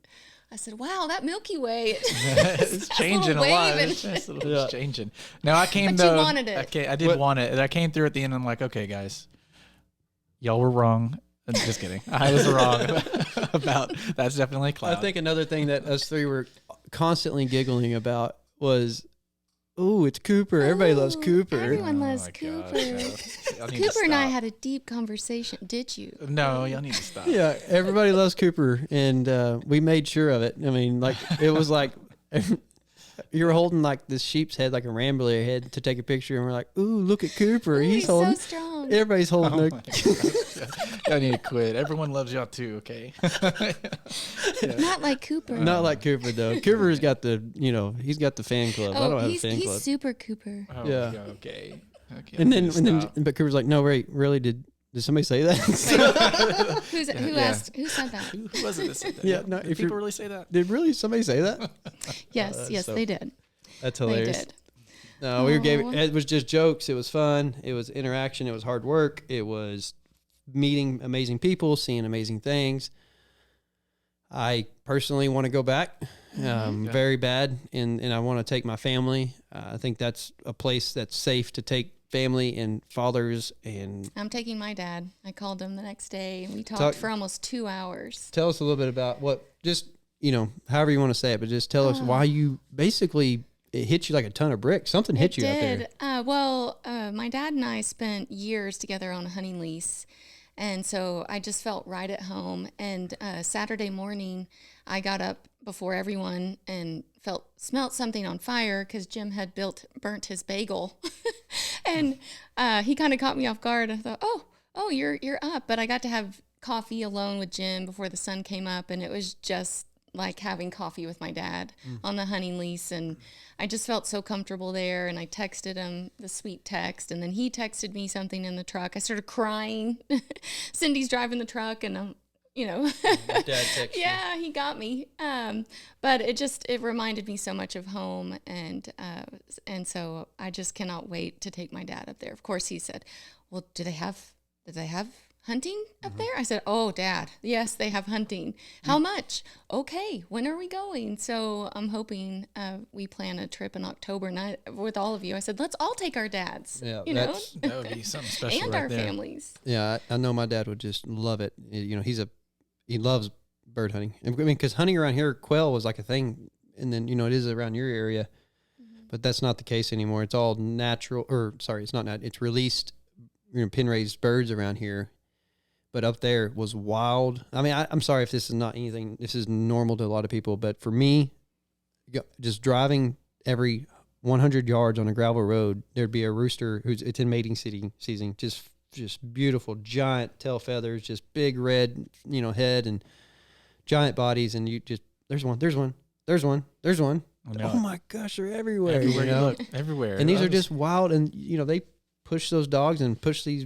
I said, "Wow, that Milky Way, It's changing a little lot. wave It's, and- it's changing. No, I came But you though. wanted it. I did want it. And I came through at the end. And I'm like, okay, guys, y'all were wrong. I'm just kidding. I was wrong about that's definitely a cloud. I think another thing that us three were constantly giggling about was, "Ooh, it's Cooper. Everybody loves Ooh, Cooper." Everyone Oh loves my Cooper. gosh, y'all need to Cooper and I stop. had a deep conversation. Did you? No, y'all need to stop. Yeah, everybody loves Cooper, and we made sure of it. I mean, like it was like you were holding like this sheep's head, like a rambler head, to take a picture, and we're like, "Ooh, look at Cooper. Ooh, he's holding." so strong. Everybody's holding. Oh a, my gosh. Y'all need to quit. Everyone loves y'all too, okay? Not like Cooper. Not like Cooper though. Cooper's got he's got the fan club. I don't have a he's, fan he's club. super Cooper. Oh, Yeah. Okay. Okay. And then, please and then, stop. but Cooper's like, "No, wait, really? Did somebody say that?" Who yeah. asked? Who said that? Who was it that said that? Yeah, no, Did if people you're- really say that? Did really somebody say that? Yes, yes, so- they did. That's They hilarious. did. No, we gave Aw. it was just jokes. It was fun. It was interaction. It was hard work. It was meeting amazing people, seeing amazing things. I personally want to go back, very bad, and I want to take my family. I think that's a place that's safe to take family and fathers. And I'm taking my dad. I called him the next day, and we talked Talk- for almost 2 hours. tell us a little bit about what, just however you want to say it, but just tell us why you basically it hit you like a ton of bricks. Something hit you out there. My dad and I spent years together on a hunting lease. And so I just felt right at home. And Saturday morning, I got up before everyone and smelt something on fire because Jim had burnt his bagel. And he kind of caught me off guard. I thought, oh, you're up. But I got to have coffee alone with Jim before the sun came up, and it was just like having coffee with my dad on the hunting lease. And I just felt so comfortable there. And I texted him the sweet text, and then he texted me something in the truck. I started crying. Cindy's driving the truck, and I'm, Dad texted you. yeah, he got me. But it reminded me so much of home, and so I just cannot wait to take my dad up there. Of course, he said, "Well, did they have hunting up there?" I said, "Oh, Dad, yes, they have hunting. How much? Okay, when are we going?" So I'm hoping we plan a trip in October night with all of you. I said, "Let's all take our dads, Yeah, That would be something special and right our there. families." Yeah, I know my dad would just love it. He loves bird hunting. I mean, because hunting around here, quail was like a thing, and then it is around your area, but that's not the case anymore. It's all natural, it's not natural. It's released, pen raised birds around here, but up there was wild. I mean, I'm sorry if this is not anything. This is normal to a lot of people, but for me, just driving every 100 yards on a gravel road, there'd be a rooster it's in mating season, just beautiful, giant tail feathers, just big red, head and giant bodies. And there's one. I know Oh it. my gosh, they're everywhere. Everywhere you look, everywhere. And these I are was- just wild. And, they push those dogs and push these,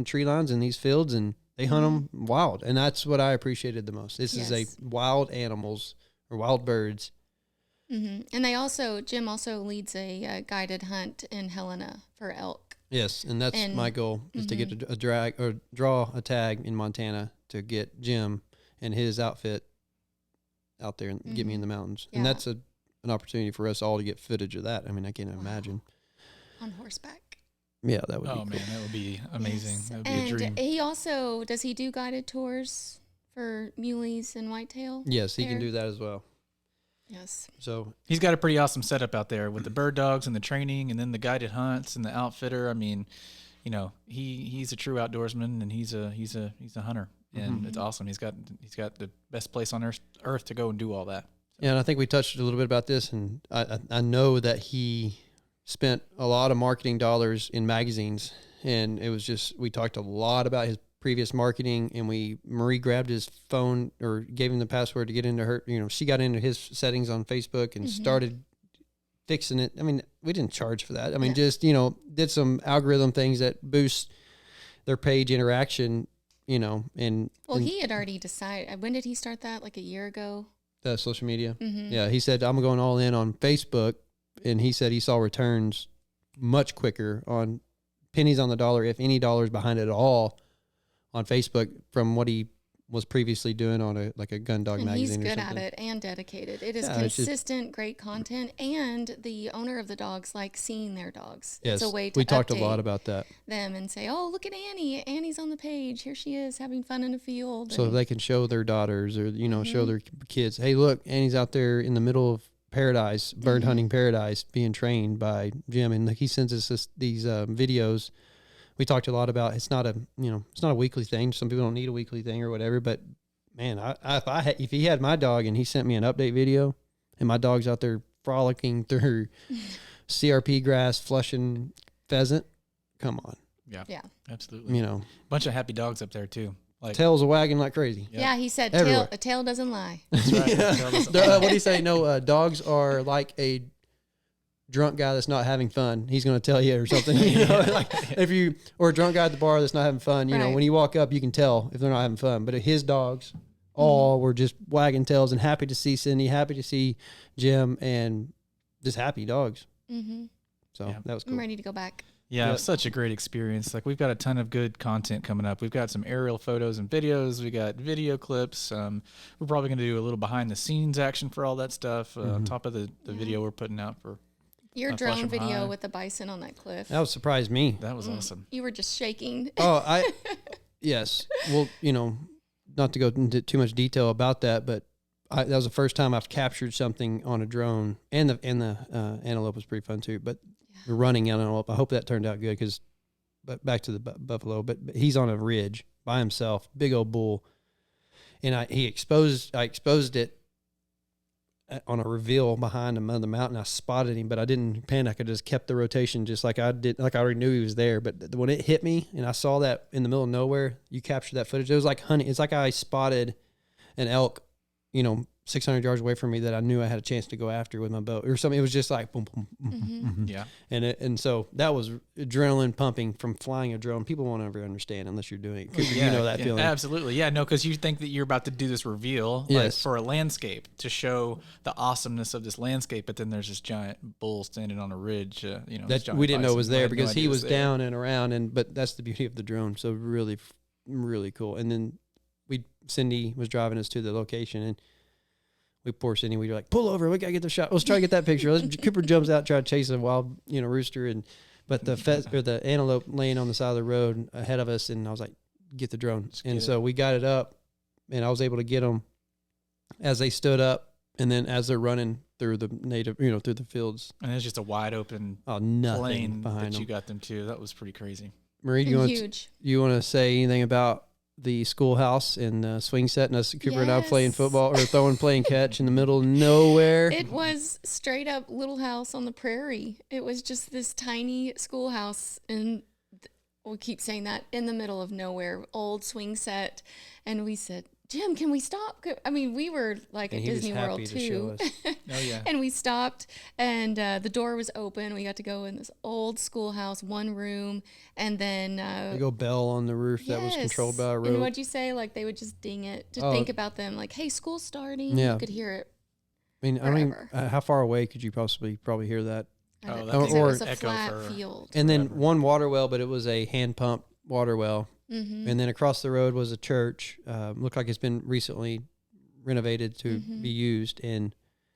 tree lines and these fields, and they hunt them wild. And that's what I appreciated the most. This is Yes. wild animals or wild birds. And Jim also leads a guided hunt in Helena for elk. Yes, and that's And- my goal is to get a drag or draw a tag in Montana to get Jim and his outfit out there and get me in the mountains. And Yeah. that's an opportunity for us all to get footage of that. I mean, I can't imagine. On horseback. Yeah, that would Oh be man, that would be amazing. Yes. That would be a dream. And he also, does he do guided tours for muleys and whitetail? cool. Yes, he can there? do that as well. Yes. So He's got a pretty awesome setup out there with the bird dogs and the training, and then the guided hunts and the outfitter. I mean, he's a true outdoorsman, and he's a hunter, and it's awesome. He's got the best place on earth to go and do all that. yeah, and I think we touched a little bit about this, and I know that he spent a lot of marketing dollars in magazines, and it was just we talked a lot about his previous marketing, and Marie grabbed his phone or gave him the password to get into her. She got into his settings on Facebook and started fixing it. I mean, we didn't charge for that. I mean, just did some algorithm things that boost their page interaction. And Well, he had already decided. When did he start that? Like a year ago? the social media. Mm-hmm. Yeah, he said I'm going all in on Facebook, and he said he saw returns much quicker on pennies on the dollar, if any dollars behind it at all, on Facebook from what he was previously doing on a gun dog And he's magazine. good or at something. it and dedicated. It is Yeah, it's just- consistent, great content, and the owner of the dogs likes seeing their dogs. Yes, It's a way to we talked a lot update about that, them and say, "Oh, look at Annie! Annie's on the page. Here she is having fun in a field." so and- they can show their daughters or show Mm-hmm. their kids, hey, look, Annie's out there in the middle of paradise, bird Mm-hmm. hunting paradise, being trained by Jim, and he sends us these videos. We talked a lot about it's not a weekly thing. Some people don't need a weekly thing or whatever, but man, if he had my dog and he sent me an update video, and my dog's out there frolicking through CRP grass, flushing pheasant, come on, Yeah, yeah, absolutely. you Bunch of happy dogs up there too. Like tails a wagging like crazy. Yeah. yeah. He said, Everywhere. "A tail doesn't lie." that's right. Tell us- What do you say? No, dogs are like a drunk guy that's not having fun. He's going to tell you or something. Like or a drunk guy at the bar that's not having fun. Right. When you walk up, you can tell if they're not having fun. But his dogs all were just wagging tails and happy to see Cindy, happy to see Jim, and just happy dogs. Mm-hmm. So Yeah. that was I'm cool. ready to go back. Yeah, Yeah. it was such a great experience. Like we've got a ton of good content coming up. We've got some aerial photos and videos. We got video clips. We're probably going to do a little behind the scenes action for all that stuff on top of the video we're putting out for. Your Flush drone 'em video high. with the bison on that cliff. That would surprise me. That was awesome. You were just shaking. Oh, yes. Well, not to go into too much detail about that, but that was the first time I've captured something on a drone, and the antelope was pretty fun too. But the running antelope, I hope that turned out good but back to the buffalo, but he's on a ridge by himself, big old bull, and I exposed it on a reveal behind him on the mountain. I spotted him, but I didn't panic. I just kept the rotation just like I did. Like I already knew he was there. But when it hit me and I saw that in the middle of nowhere, you captured that footage. It was like hunting. It's like I spotted an elk, 600 yards away from me that I knew I had a chance to go after with my bow or something. It was just like boom, boom, boom, boom, boom. Yeah. And so that was adrenaline pumping from flying a drone. People won't ever understand unless you're doing it. Cooper, you know that feeling. Absolutely. Yeah, no, because you think that you're about to do this reveal Yes. for a landscape to show the awesomeness of this landscape, but then there's this giant bull standing on a ridge. This That giant we didn't know bison. was We there had no because idea he it was there. down and around. But that's the beauty of the drone. So really, really cool. And then Cindy was driving us to the location and poor Cindy, we were like, pull over, we gotta get the shot. Let's try to get that picture. Cooper jumps out, try to chase a wild, rooster, but the antelope laying on the side of the road ahead of us, and I was like, get the drone. And so we got it up, and I was able to get them as they stood up, and then as they're running through the through the fields. And it's just a wide open Nothing plane behind that them. you got them to. That was pretty crazy. Marie, do Huge. you want to say anything about the schoolhouse and swing set, and us Cooper and I playing Yes. football or playing catch in the middle of nowhere? It was straight up Little House on the Prairie. It was just this tiny schoolhouse, and we keep saying that, in the middle of nowhere, old swing set. And we said, Jim, can we stop? I mean, we were like And at he was Disney happy World to show too. us. Oh, yeah. And we stopped, and the door was open. We got to go in this old schoolhouse, one room, and then Big old bell on the roof that was controlled by a And rope. what'd you say? Like they would just ding it to Oh. think about them. Like, hey, school's starting. Yeah. You could hear it. I mean, I mean, forever. how far away could you probably hear that? Oh, that Because thing it would was a echo flat for- field. And then Forever. one water well, but it was a hand pump water well. Mm-hmm. And then across the road was a church. Looked like it's been recently renovated to Mm-hmm. be used. And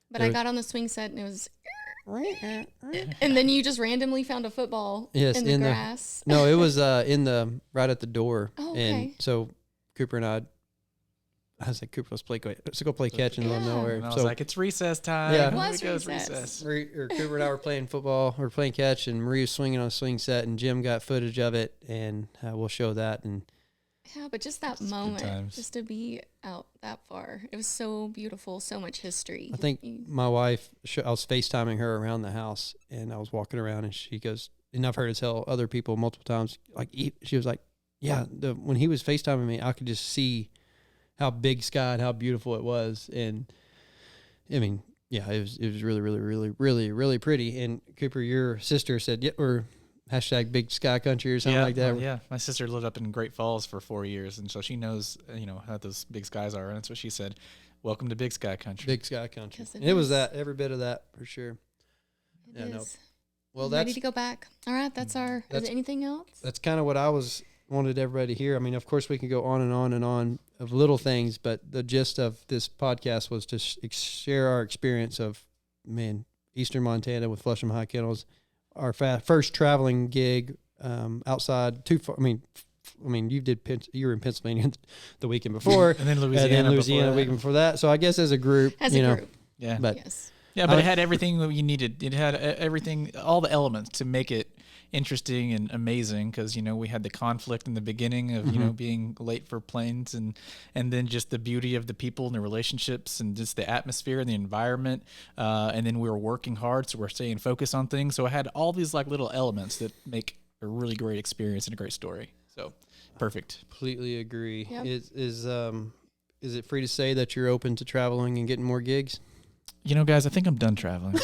But there I was- got on the swing set, and it was. And then you just randomly found a football Yes, in the in the- grass. no, it was right at the door. Oh, And okay. so Cooper and I was like, Cooper, let's go play catch in the middle of Yeah. nowhere. And I was so like, it's recess time. Yeah. It Here was we go, it's recess. Cooper and I were playing football, or playing catch, and Marie was swinging on a swing set, and Jim got footage of it, and we'll show that. And Yeah, but just that good moment, times. just to be out that far, it was so beautiful, so much history. I think my wife, I was FaceTiming her around the house, and I was walking around, and she goes, and I've heard her tell other people multiple times, like she was like, yeah, when he was FaceTiming me, I could just see how big sky and how beautiful it was. And I mean, yeah, it was really, really, really, really, really pretty. And Cooper, your sister said, yeah, or hashtag big sky country or something like that. well, yeah, my sister lived up in Great Falls for 4 years, and so she knows, how those big skies are, and that's what she said. Welcome to Big Sky Country. Big sky country. Yes, it And it was is. that, every bit of that for sure. It Yeah, no. is. Well, I'm ready that's to go back. All right, that's our. Is That's- there anything else? that's kind of what I wanted everybody to hear. I mean, of course, we can go on and on and on of little things, but the gist of this podcast was to share our experience of, Eastern Montana with Flushing High Kennels, our first traveling gig outside. Too far. I mean, you were in Pennsylvania the weekend before, And then and Louisiana. then Louisiana the before that. weekend before that. So I guess as a group, As a group, Yeah. but yes. Yeah, but it had everything that you needed. It had everything, all the elements to make it interesting and amazing. Because we had the conflict in the beginning of being late for planes, and then just the beauty of the people and the relationships and just the atmosphere and the environment. And then we were working hard, so we're staying focused on things. So it had all these like little elements that make a really great experience and a great story. So perfect. completely agree. Yep. Is it free to say that you're open to traveling and getting more gigs? Guys, I think I'm done traveling.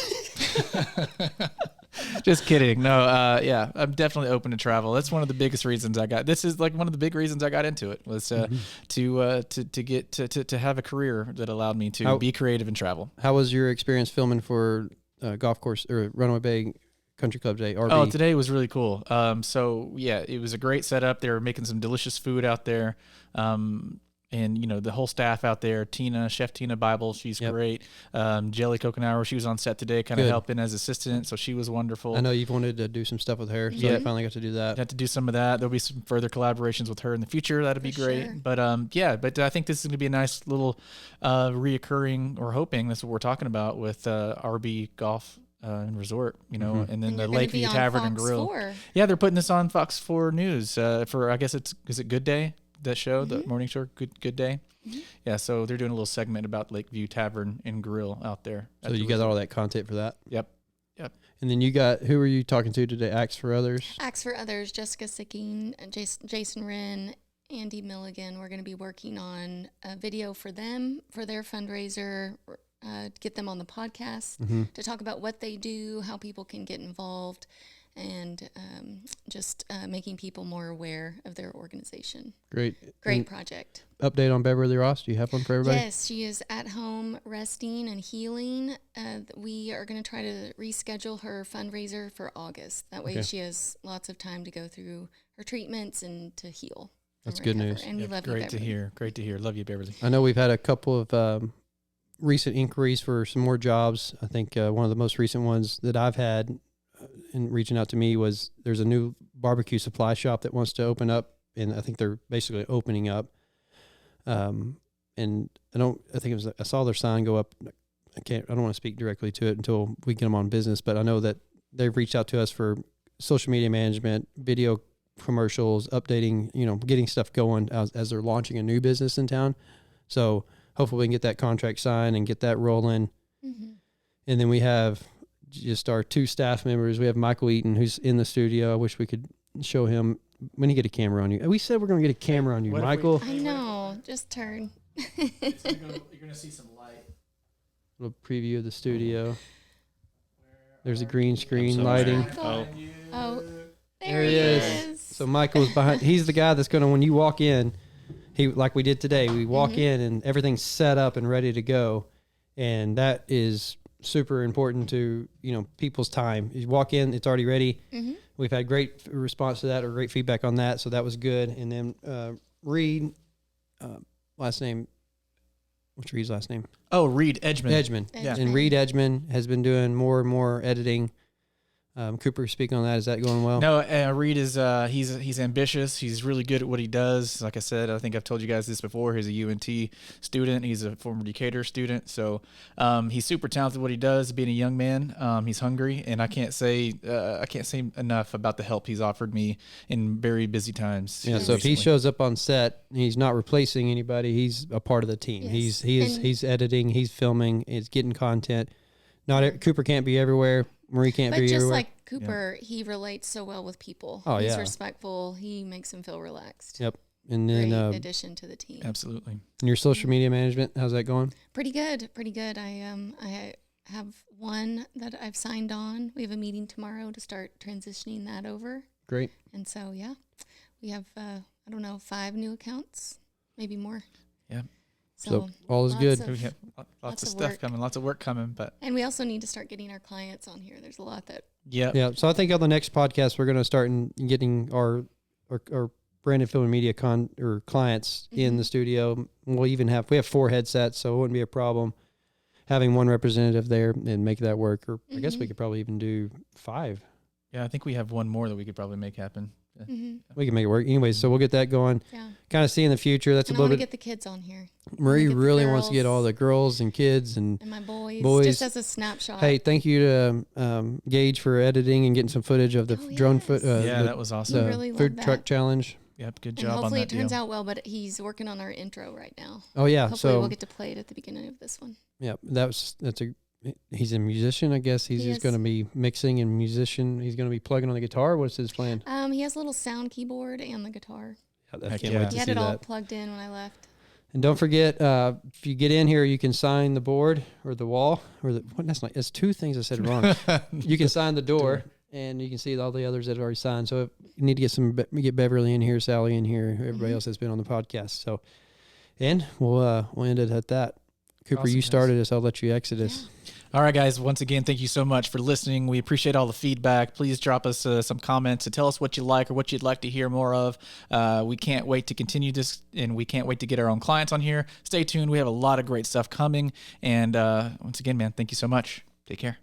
Just kidding. No, yeah, I'm definitely open to travel. That's one of the biggest reasons this is like one of the big reasons I got into it was to get to have a career that allowed me to be creative and travel. How was your experience filming for Golf Course or Runaway Bay Country Club Day? RV? Oh, today was really cool. So yeah, it was a great setup. They were making some delicious food out there. And the whole staff out there, Chef Tina Bible, she's Yep. great. Jelly Coconauer, she was on set today, kind of Good. helping as assistant, so she was wonderful. I know you've wanted to do some stuff with her, so Yeah. you finally got to do that. Got to do some of that. There'll be some further collaborations with her in the future. That'd be For great. sure. But but I think this is going to be a nice little reoccurring, or hoping that's what we're talking about with RB Golf and Resort, and then And the you're gonna Lakeview be on Tavern and Fox Grill. 4. Yeah, they're putting this on Fox 4 News for, I guess is it Good Day? That show, the morning show, Good Day. Yeah, so they're doing a little segment about Lakeview Tavern and Grill out there. So you got all that content for that. Yep. And then you got, who are you talking to today? Acts for Others. Acts for Others, Jessica Sicking, Jason Wren, Andy Milligan. We're going to be working on a video for them, for their fundraiser, to get them on the podcast, to talk about what they do, how people can get involved, and just making people more aware of their organization. Great. Great And project. update on Beverly Ross. Do you have one for everybody? Yes, she is at home resting and healing. We are going to try to reschedule her fundraiser for August. That way Okay. she has lots of time to go through her treatments and to heal. and That's good recover. news. And we Yep, love you, great to Beverly. hear. Great to hear. Love you, Beverly. I know we've had a couple of recent inquiries for some more jobs. I think one of the most recent ones that I've had in reaching out to me was there's a new barbecue supply shop that wants to open up, and I think they're basically opening up. And I saw their sign go up. I don't want to speak directly to it until we get them on business, but I know that they've reached out to us for social media management, video commercials, updating, getting stuff going as they're launching a new business in town. So hopefully we can get that contract signed and get that rolling. Mm-hmm. And then we have just our two staff members. We have Michael Eaton, who's in the studio. I wish we could show him when you get a camera on you. We said we're going to get a camera on you, What if we- Michael. I know. Just turn. You're going to see some light. Little preview of the studio. There's a green screen sorry. lighting. Michael. Oh, There he is. So Michael's behind. He's the guy that's going to, when you walk in, like we did today, we walk in and everything's set up and ready to go. And that is super important to, people's time. You walk in, it's already ready. Mm-hmm. We've had great response to that, or great feedback on that. So that was good. And then Reed, last name, what's Reed's last name? Oh, Reed Edgman. Edgman. Yeah. And Reed Edgman has been doing more and more editing. Cooper, speak on that. Is that going well? No, Reed is he's ambitious. He's really good at what he does. Like I said, I think I've told you guys this before. He's a UNT student. He's a former Decatur student. So he's super talented at what he does. Being a young man, he's hungry, and I can't say enough about the help he's offered me in very busy times. Yeah, so if he recently. shows up on set, he's not replacing anybody. He's a part of the team. Yes. He's editing, he's filming, he's getting content. Cooper can't be everywhere. Marie can't But be just everywhere. like Cooper, he relates so well with people. Oh, He's yeah. respectful. He makes them feel relaxed. Yep. And Great then addition to the team. Absolutely. your social media management, how's that going? Pretty good. Pretty good. I have one that I've signed on. We have a meeting tomorrow to start transitioning that over. Great. And so, yeah, we have, 5 new accounts, maybe more. Yeah. So all is lots good. of- We have lots Lots of of stuff work. coming, lots of work coming, but And we also need to start getting our clients on here. There's a lot that, yeah. Yeah. So I think on the next podcast, we're going to start getting our Brandon Film and Media clients in the studio. We have 4 headsets, so it wouldn't be a problem having one representative there and make that work. Or I guess we could probably even do 5. Yeah, I think we have one more that we could probably make happen. We can make it work. Anyways, so we'll get that going. yeah. Kind of see in the future. That's And a I want little to bit. get the kids on here Marie get the really wants to get girls. all the girls and kids and. and my boys, Boys. just as a snapshot. Hey, thank you to Gage for editing and getting some footage of the Oh, drone foot. yes. Yeah, the, that was We awesome. really love food that. truck challenge. Yep, good And job on hopefully that it turns deal. out well, but he's working on our intro right now. Oh yeah, Hopefully so we'll get to play it at the beginning of this one. yeah, he's a musician, I guess. He's He just is. going to be mixing and musician. He's going to be plugging on the guitar. What's his plan? He has a little sound keyboard and the guitar. I Heck can't yeah. wait He to had see it all that. plugged in when I left. And don't forget, if you get in here, you can sign the board or the wall or that's 2 things I said wrong. You can sign the door, and you can see all the others that have already signed. So if you need to get Beverly in here, Sally in here, everybody else that's been on the podcast. So, and we'll end it at that. Cooper, Awesome, you guys. started us. I'll let you exit us. All right, guys. Once again, thank you so much for listening. We appreciate all the feedback. Please drop us some comments to tell us what you like or what you'd like to hear more of. We can't wait to continue this, and we can't wait to get our own clients on here. Stay tuned. We have a lot of great stuff coming. And once again, man, thank you so much. Take care.